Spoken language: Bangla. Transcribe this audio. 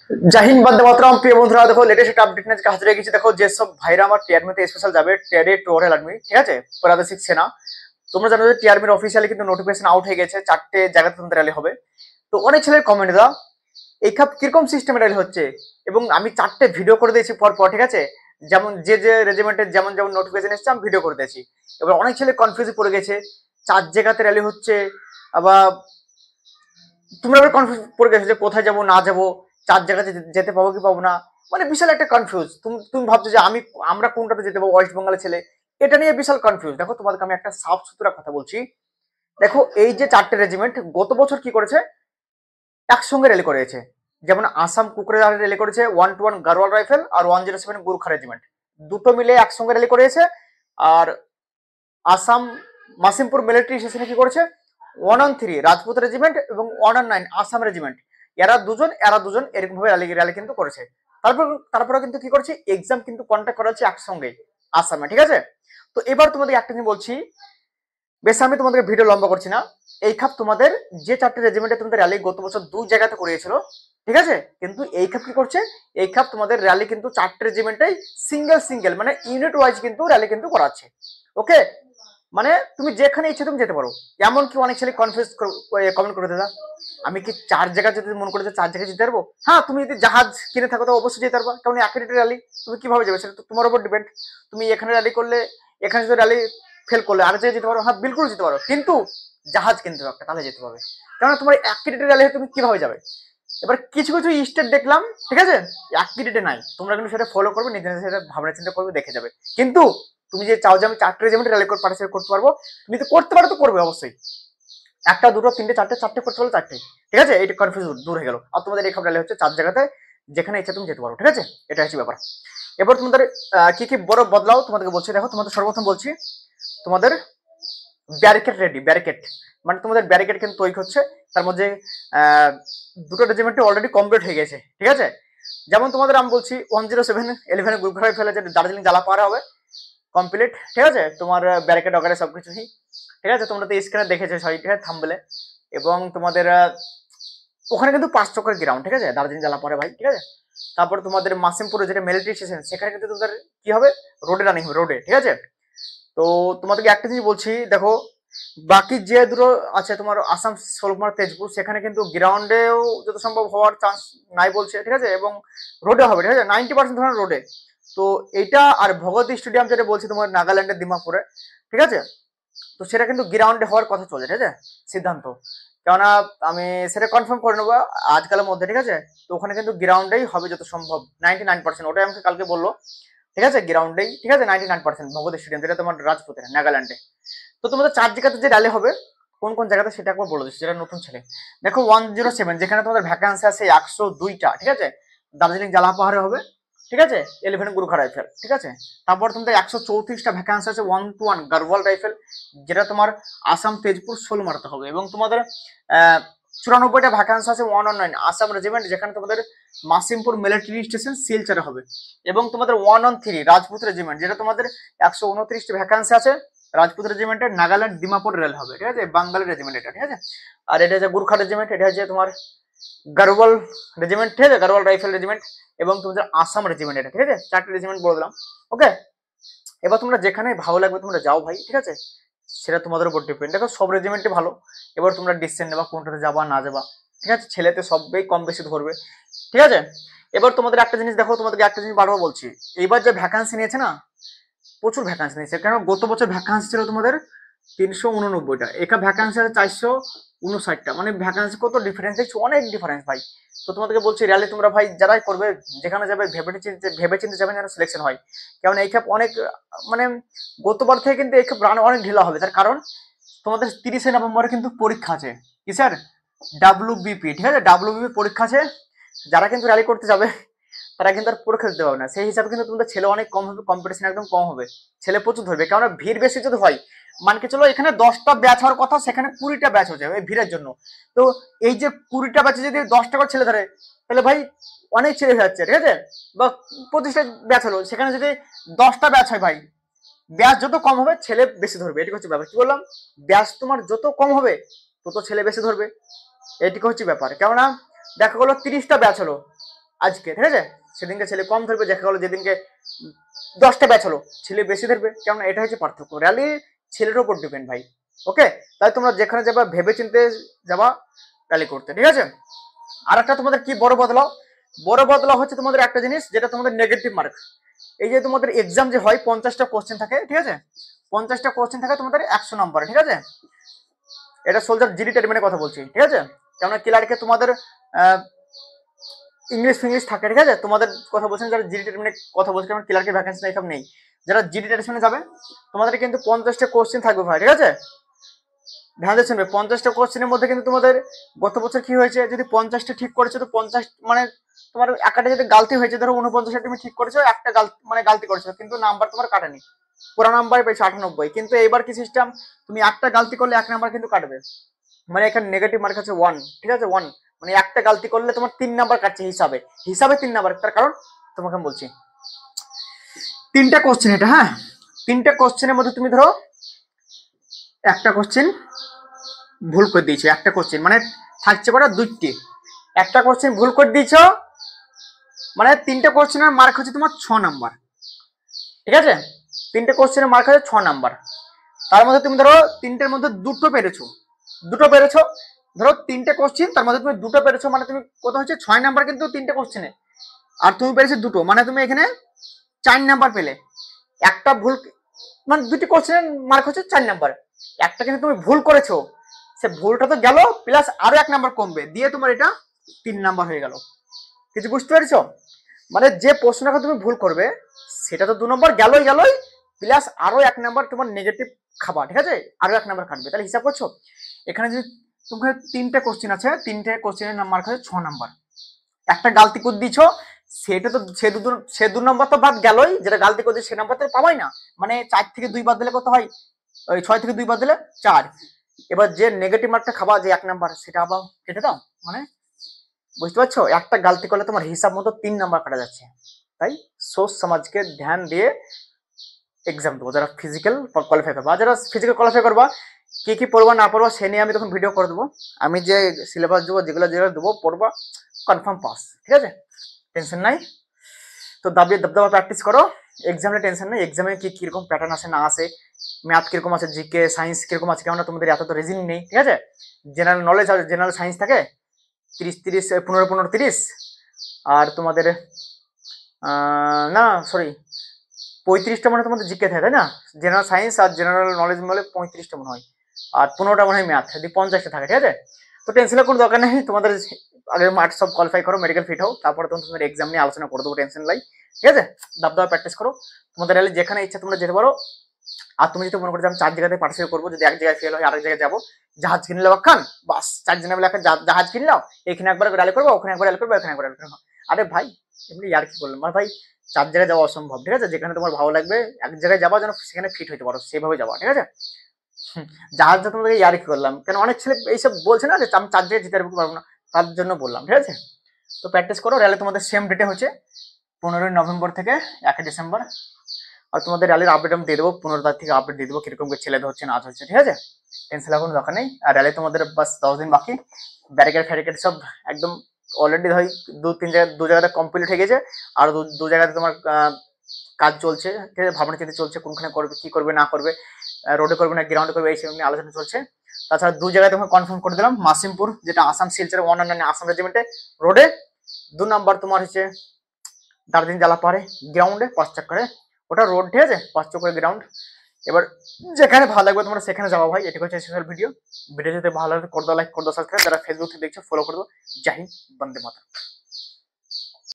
जय हिंद बंदे मातरम प्रिय বন্ধুরা দেখো লেটেস্ট একটা আপডেট নিয়ে হাজির হয়ে গেছি। দেখো যে সব ভাইরা আমার টিআরমিতে স্পেশাল যাবে টিআরএ টোরাল আর্মি, ঠিক আছে, প্রাদেশিক সেনা। তোমরা জানো যে টিআরমির অফিসিয়ালি কিন্তু নোটিফিকেশন আউট হয়ে গেছে, 4টে জায়গাতে তোমাদের র্যালি হবে। তো অনেক ছেলের কমেন্ট দাও এই খাপ কিরকম সিস্টেমে র্যালি হচ্ছে, এবং আমি 4টে ভিডিও করে দিয়েছি পর পর, ঠিক আছে, যেমন যে যে রেজিমেন্টের যেমন যেমন নোটিফিকেশন এসেছে আমি ভিডিও করে দিয়েছি। এবার অনেক ছেলে কনফিউজ পড়ে গেছে, 4 জায়গাতে র্যালি হচ্ছে। আবার তোমরা আবার কনফিউজ পড়ে গেছো যে কোথায় যাবো না যাবো, 4 জায়গাতে যেতে পাবো কি পাবো না, মানে বিশাল একটা কনফিউজ। তুমি তুমি ভাবছো যে আমরা কোনটাতে যেতে পাবো, ওয়েস্ট বেঙ্গলের ছেলে, এটা নিয়ে বিশাল কনফিউজ। দেখো তোমাদেরকে আমি একটা সাফ সুতরা কথা বলছি। দেখো এই যে 4টে রেজিমেন্ট গত বছর কি করেছে, একসঙ্গে র্যালি করেছে। যেমন আসাম কুকরেজার র্যালি করেছে 121 গারোয়াল রাইফেল আর 107 গুরখা রেজিমেন্ট, দুটো মিলে একসঙ্গে র্যালি করেছে। আর আসাম মাসিমপুর মিলিটারি স্টেশনে কি করেছে 113 রাজপুত রেজিমেন্ট এবং 109 আসাম রেজিমেন্ট, এরা দুজন এরকম ভাবে র্যালি কিন্তু করেছে। তারপরে কিন্তু কি করেছে, এক্সাম কিন্তু কন্ট্যাক্ট করা হচ্ছে একসঙ্গে আসামে, ঠিক আছে। তো এবার তোমাদের একটা জিনিস বলছি, বেশ আমি তোমাদের ভিডিও লম্বা করছি না। এই খাপ তোমাদের যে 4টে রেজিমেন্টে তোমাদের র্যালি গত বছর 2 জায়গাতে করিয়েছিল, ঠিক আছে, কিন্তু এই খাপ কি করছে, এই খাপ তোমাদের র্যালি কিন্তু 4টে রেজিমেন্টেই সিঙ্গেল মানে ইউনিট ওয়াইজ কিন্তু র্যালি কিন্তু করাচ্ছে। ওকে, মানে তুমি যেখানে ইচ্ছে তুমি যেতে পারো। এমনকি অনেক ছেলে কনফিউজ কমেন্ট করে দাদা আমি কি 4 জায়গা যেতে মনে করেছে 4 জায়গায় যেতে পারবো। হ্যাঁ, তুমি যদি জাহাজ কিনে থাকো তো অবশ্যই যেতে পারবা, কারণ একই র্যালি তুমি কিভাবে যাবে সেটা তো তোমার উপর ডিপেন্ড। তুমি এখানে র্যালি করলে, এখানে যদি র্যালি ফেল করলে আর জায়গায় যেতে পারো, হ্যাঁ বিলকুল যেতে পারো, কিন্তু জাহাজ কিনতে হবে একটা, তাহলে যেতে পারবে। কারণ তোমার একই র্যালি তুমি কিভাবে যাবে। এবার কিছু কিছু স্টেট দেখলাম, ঠিক আছে, একই ডেটে নাই, তোমরা কিন্তু সেটা ফলো করবে, নিজে নিজে সেটা ভাবনা চিন্তা করবে, দেখে যাবে। কিন্তু তুমি যে চাও যে আমি 4টে রেজিমেন্ট র্যালি করে পার্টিসিপেট করতে পারবো, তুমি তো করতে পারো, তো করবে অবশ্যই। একটা দুটো তিনটে চারটে করতে পারলে 4টে, ঠিক আছে, এটা কনফিউজ দূর হয়ে গেল। আর তোমাদের এই খাবার র্যালি হচ্ছে 4 জায়গাতে, যেখানে ইচ্ছা তুমি যেতে পারো, ঠিক আছে, এটা হচ্ছে ব্যাপার। এবার তোমাদের কি কি বড় বদলাও তোমাদেরকে বলছি। দেখো তোমাদের সর্বপ্রথম বলছি, তোমাদের ব্যারিকেড রেডি, ব্যারিকেড মানে তোমাদের ব্যারিকেড কিন্তু তৈরি হচ্ছে। তার মধ্যে দুটো রেজিমেন্টে অলরেডি কমপ্লিট হয়ে গেছে, ঠিক আছে। যেমন তোমাদের আমি বলছি 107-11 গ্রুপ ঘরে ফেলে যে দার্জিলিং জ্বালা পাহাড় হবে কমপ্লিট, ঠিক আছে, তোমার ব্যারিকেড ওখানে সবকিছুই, ঠিক আছে, তোমরা তো স্ক্রিনে দেখেছো সরি, ঠিক আছে, থাম্বলে। এবং তোমাদের ওখানে কিন্তু 5 চক্কর গ্রাউন্ড, ঠিক আছে, দার্জিলিং জ্বালা পাহাড়ে ভাই, ঠিক আছে। তারপরে তোমাদের মাসিমপুরে যেটা মিলিটারি স্টেশন, সেখানে কিন্তু তোমাদের কি হবে, রোডে রানিং হবে, রোডে, ঠিক আছে। তো তোমাদেরকে একটা জিনিস বলছি, দেখো বাকি যে দুটো আছে তোমার আসাম সোলকুমার তেজপুর, সেখানে কিন্তু গ্রাউন্ডেও যত সম্ভব হওয়ার চান্স নাই বলছে, ঠিক আছে, এবং রোডে হবে, ঠিক আছে, 90% ধরনের রোডে। তো এইটা আর ভগতী স্টেডিয়াম যেটা বলছি তোমার নাগাল্যান্ডের দিমাপুরে, ঠিক আছে, তো সেটা কিন্তু গ্রাউন্ডে হওয়ার কথা চলছে, ঠিক আছে, সিদ্ধান্ত। কেননা আমি সেটা কনফার্ম করে নেবো আজকালের মধ্যে, ঠিক আছে। তো ওখানে কিন্তু গ্রাউন্ডেই হবে যত সম্ভব 99%, ওটাই আমাকে কালকে বললো, ঠিক আছে, গ্রাউন্ডেই, ঠিক আছে, 99% ভগবতী স্টেডিয়াম, যেটা তোমার রাজপুতের নাগাল্যান্ডে। তো তোমাদের 4 জায়গাতে যে র্যালি হবে, কোন কোন জায়গাতে সেটা একবার বলে দিচ্ছি, যেটা নতুন ছেলে। দেখো 107 যেখানে তোমাদের ভ্যাকান্সি আছে 102টা, ঠিক আছে, দার্জিলিং জ্বালা পাহাড়ে হবে, ঠিক আছে, 11 গুরুখা রাইফেল, ঠিক আছে। তারপর তোমাদের 134টা ভ্যাকান্সি আছে 121 গারওয়াল রাইফেল, যেটা তোমার আসাম তেজপুর সোলমার্তে হবে। এবং তোমাদের 94টা ভ্যাকান্সি আছে 119 আসাম রেজিমেন্ট, যেখানে তোমাদের মাসিমপুর মিলিটারি স্টেশন শিলচরে হবে। এবং তোমাদের 113 রাজপুত রেজিমেন্ট, যেটা তোমাদের 129টি ভ্যাকান্সি আছে রাজপুত রেজিমেন্টের, নাগাল্যান্ড দিমাপুর রেল হবে, ঠিক আছে, বাঙালি রেজিমেন্ট এটা, ঠিক আছে। আর এটা হচ্ছে গুরখা রেজিমেন্ট, এটা হচ্ছে তোমার গারওয়াল রেজিমেন্ট, ঠিক আছে, গারওয়াল রাইফেল রেজিমেন্ট। এবং তোমাদের আসাম রেজিমেন্ট এটা, ঠিক আছে, 4টে রেজিমেন্ট বলে দিলাম। ওকে, এবার তোমরা যেখানে ভালো লাগবে তোমরা যাও ভাই, ঠিক আছে, সেটা তোমাদের উপর ডিপেন্ড। দেখো সব রেজিমেন্টই ভালো, এবার তোমরা ডিসিশন নেবা কোনটাতে যাবা না যাবা, ঠিক আছে, ছেলেতে সবই কম বেশি ধরবে, ঠিক আছে। এবার তোমাদের একটা জিনিস দেখো, তোমাদেরকে একটা জিনিস বারবার বলছি, এইবার যে ভ্যাকান্সি নিয়েছে না, প্রচুর ভ্যাকান্সি নিয়েছে। কেন গত বছর ভ্যাকান্সি ছিল তোমাদের 389টা, এখানে ভ্যাকান্সি আছে 459টা, মানে ভ্যাকান্সি কত ডিফারেন্স দেখছো, অনেক ডিফারেন্স ভাই। তো তোমাদেরকে বলছি র্যালি তোমরা ভাই যারাই করবে, যেখানে যাবে ভেবে চিন্তে যাবেন যেন সিলেকশন হয়। কারণ এই খাপ অনেক মানে গতবার থেকে কিন্তু এই খাপ রান অনেক ঢিলা হবে, তার কারণ তোমাদের 30শে নভেম্বরে কিন্তু পরীক্ষা আছে কি স্যার, ডাব্লিউবিপি, ঠিক আছে, ডাব্লিউবিপি পরীক্ষা আছে। যারা কিন্তু র্যালি করতে যাবে তারা কিন্তু আর পরীক্ষা দিতে পারবে না, সেই হিসাবে কিন্তু তোমাদের ছেলে অনেক কম হবে, কম্পিটিশন একদম কম হবে, ছেলে প্রচুর ধরবে। কারণ ভিড় বেশি যদি হয়, মানকে চলো এখানে 10টা ব্যাচ হওয়ার কথা, সেখানে 20টা ব্যাচ হয়ে যাবে এই ভিড়ের জন্য। তো এই যে 20টা ব্যাচে যদি 10টা করে ছেলে ধরে, তাহলে ভাই অনেক ছেলে হয়ে যাচ্ছে, ঠিক আছে, বা 25টা ব্যাচ হলো, সেখানে যদি 10টা ব্যাচ হয় ভাই, ব্যাচ যত কম হবে ছেলে বেশি ধরবে, এটি হচ্ছে ব্যাপার। কি বললাম, ব্যাচ তোমার যত কম হবে তত ছেলে বেশি ধরবে, এটি হচ্ছে ব্যাপার। কেননা দেখা গেলো 30টা ব্যাচ হলো, আজকে, ঠিক আছে? সেদিনকে ছেলে কম ধরবে, দেখা গেলো যেদিনকে 10টা ব্যাচ হলো ছেলে বেশি ধরবে, কেমন? এটা হচ্ছে পার্থক্য। র্যালি ছেলের উপর ডিপেন্ড ভাই। ওকে, তাই তোমরা যেখানে যাবা ভেবে চিন্তে যাবা র্যালি করতে, ঠিক আছে? আর একটা তোমাদের কি বড় বদলাও, বড় বদলাও হচ্ছে তোমাদের একটা জিনিস, যেটা তোমাদের নেগেটিভ মার্ক। এই যে তোমাদের এক্সাম যে হয় 50টা কোশ্চেন থাকে, ঠিক আছে? 50টা কোশ্চেন থাকে তোমাদের 100 নম্বর, ঠিক আছে? এটা সোলজার জিডি টার্মিনের কথা বলছি, ঠিক আছে? কেননা ক্লার্কে তোমাদের ইংলিশ ফিংলিশ থাকে, ঠিক আছে? তোমাদের কথা বলছেন যারা জিডি টার্মিনের কথা বলছেন, কারণ ক্লার্কের ভ্যাকেন্সি এইসব নেই। যারা জিডি টার্মিনে যাবে তোমাদের কিন্তু 50টা কোশ্চেন থাকবে ভাই, ঠিক আছে? ধ্যান দিয়ে শুনবে, 50টা কোশ্চেনের মধ্যে কিন্তু তোমাদের গত বছর কি হয়েছে, যদি 50টা ঠিক করেছো তো 50 মানে তোমার একটা যদি গালতি হয়েছে, ধরো 49টা তুমি ঠিক করেছো, একটা গালতি করেছো, কিন্তু নাম্বার তোমার কাটেনি, পুরো নাম্বার পেয়েছো 98। কিন্তু এবার কি সিস্টেম, তুমি একটা গালতি করলে 1 নাম্বার কিন্তু কাটবে, মানে এখানে নেগেটিভ মার্ক আছে 1, ঠিক আছে? 1 মানে একটা গালতি করলে তোমার 3 নাম্বার কাটছে হিসাবে, হিসাবে 3 নাম্বার। তার কারণ তোমাকে আমি বলছি, 3টা কোশ্চেন এটা, হ্যাঁ? 3টা কোশ্চেনের মধ্যে তুমি ধরো একটা কোশ্চেন ভুল করে দিয়েছো, একটা কোশ্চেন মানে থাকছে কটা, 2টি, একটা কোশ্চেন ভুল করে দিয়েছো, মানে 3টা কোশ্চেনের মার্ক হচ্ছে তোমার 6 নাম্বার, ঠিক আছে? 3টে কোশ্চেনের মার্ক হচ্ছে 6 নাম্বার। তার মধ্যে তুমি ধরো 3টের মধ্যে দুটো পেরেছো, ধরো 3টে কোশ্চেন, তার মধ্যে তুমি দুটো পেরেছো, মানে তুমি কত হচ্ছে 6 নাম্বার কিন্তু 3টে কোশ্চেনে, আর তুমি পেরেছো দুটো, মানে তুমি এখানে 4 নাম্বার পেলে। একটা ভুল মানে 2টি কোশ্চেনের মার্ক হচ্ছে 4 নাম্বার, একটা কিন্তু তুমি ভুল করেছো, সে ভুলটা তো গেল, প্লাস আরো 1 নাম্বার কমবে, দিয়ে তোমার এটা 3 নাম্বার হয়ে গেল। কিছু বুঝতে পেরেছো? মানে যে প্রশ্নটা তুমি ভুল করবে সেটা তো 2 নম্বর গেলই, প্লাস আরো 1 নাম্বার তোমার নেগেটিভ খাবার, ঠিক আছে? আরো 1 নাম্বার কাটবে। তাহলে হিসাব করছো, এখানে যদি তোমার 3টে কোশ্চেন আছে, 3টে কোশ্চেনের মার্ক হচ্ছে 6 নাম্বার, একটা গালতি করে দিছো, সেটা তো সে 2 নম্বর তো বাদ গেলই, যেটা গালতি করে সে নাম্বার তো পাবাই না, মানে 4 থেকে 2 বাদ দিলে কত হয়, ওই 6 থেকে 2 বাদ দিলে 4। এবার যে নেগেটিভ মার্কটা খাবা যে 1 নাম্বার, সেটা আবার কেটে দাও, মানে বুঝতে পারছো? একটা গালতি করলে তোমার হিসাব মতো 3 নাম্বার কাটা যাচ্ছে। তাই সোচ সমাজকে ধ্যান দিয়ে এক্সাম দেবো, যারা ফিজিক্যাল কোয়ালিফাই করবা, যারা ফিজিক্যাল কোয়ালিফাই করবা, কি কি পড়বা না পড়বা সে নিয়ে আমি তখন ভিডিও করে দেবো। আমি যে সিলেবাস দেবো, যেগুলো দেবো পড়বা, কনফার্ম পাস, ঠিক আছে? টেনশন নাই। তো দাবিয়ে প্র্যাকটিস করো, এক্সামে টেনশন নেই, এক্সামে কি কিরকম প্যাটার্ন আসে না আসে, ম্যাথ কিরকম আছে, জিকে সায়েন্স কিরকম আছে, কেননা তোমাদের এত তো রিজনিং নেই, ঠিক আছে? জেনারেল নলেজ আর জেনারেল সায়েন্স থাকে 30 15 15 30, আর তোমাদের না সরি 35টা মনে হয় তোমাদের জিকে থাকে, তাই না? জেনারেল সায়েন্স আর জেনারেল নলেজ মিলে 35টা মনে হয়, আর 15টা মনে হয় ম্যাথ, যদি 50টা থাকে, ঠিক আছে? তো টেনশনের কোনো দরকার নেই, তোমাদের আগে মাঠ সব কোয়ালিফাই করো, মেডিকেল ফিট হও, তারপরে তোমাদের এক্সাম নিয়ে আলোচনা করে দেবো, টেনশন নাই, ঠিক আছে? দাবা প্র্যাকটিস করো, তোমাদের র্যালি যেখানে ইচ্ছা তোমরা যেতে পারো। আর তুমি যদি মনে করো আমি 4 জায়গাতে পার্টিসিপেট করবো, যদি এক জায়গায় ফেল হয় আরেক জায়গায় যাবো, জাহাজ কিনলে খান, বাস 4 জনে মিলে একটা জাহাজ কিনলাম, এখানে একবার র্যালি করবো, ওখানে একবার র্যালি করবো, এখানে একবার র্যালি করবো। আরে ভাই এমনি আর কি বললাম, আর ভাই 4 জায়গায় যাওয়া অসম্ভব, ঠিক আছে? যেখানে তোমার ভালো লাগবে এক জায়গায় যাবা, যেন সেখানে ফিট হইতে পারো, সেভাবে যাবা, ঠিক আছে? জাহাজটা তোমাদেরকে ইয়ার কি করলাম, কেন অনেক ছেলে এইসব বলছে না যে আমি 4 জায়গায় যেতে পারবো না, তার জন্য বললাম, ঠিক আছে? তো প্র্যাকটিস করো, র্যালি তোমাদের সেম ডেটে হচ্ছে 15ই নভেম্বর থেকে 1 ডিসেম্বর। আর তোমাদের র্যালির আপডেট আমি দিয়ে দেবো, 15 তারিখ থেকে আপডেট দিয়ে দেবো কিরকম ছেলেদের হচ্ছে না হচ্ছে, ঠিক আছে? টেনশন কোনো দরকার নেই। আর র্যালি তোমাদের বাস 10 দিন বাকি, ব্যারিকেড ফ্যারিকেড সব একদম অলরেডি হয় 2 জায়গাতে কমপ্লিট হয়ে গেছে, আর দু জায়গাতে তোমার কাজ চলছে, ঠিক আছে? ভাবনা চিন্তা চলছে, কোনখানে করবে, কি করবে না করবে, রোডে করবে না গ্রাউন্ডে করবে, এই সব নিয়ে আলোচনা চলছে। তাছাড়া 2 জায়গায় তোমাকে কনফার্ম করে দিলাম, মাসিমপুর যেটা আসাম শিলচর 199 আসাম রেজিমেন্টে রোডে, 2 নাম্বার তোমার হচ্ছে দার্জিলিং জালাপাহাড়ে গ্রাউন্ডে 5 চক্করে, ওটা রোড, ঠিক আছে? 5 চক্করে গ্রাউন্ড। এবার যেখানে ভালো লাগবে তোমরা সেখানে যাওয়া ভাই, এটা হচ্ছে স্পেশাল ভিডিও যদি ভালো লাগে করে দাও লাইক, করে দাও সাবস্ক্রাইব, যারা ফেসবুক থেকে দেখছো ফলো করে দাও। জয় হিন্দ, বন্দে মাতরম।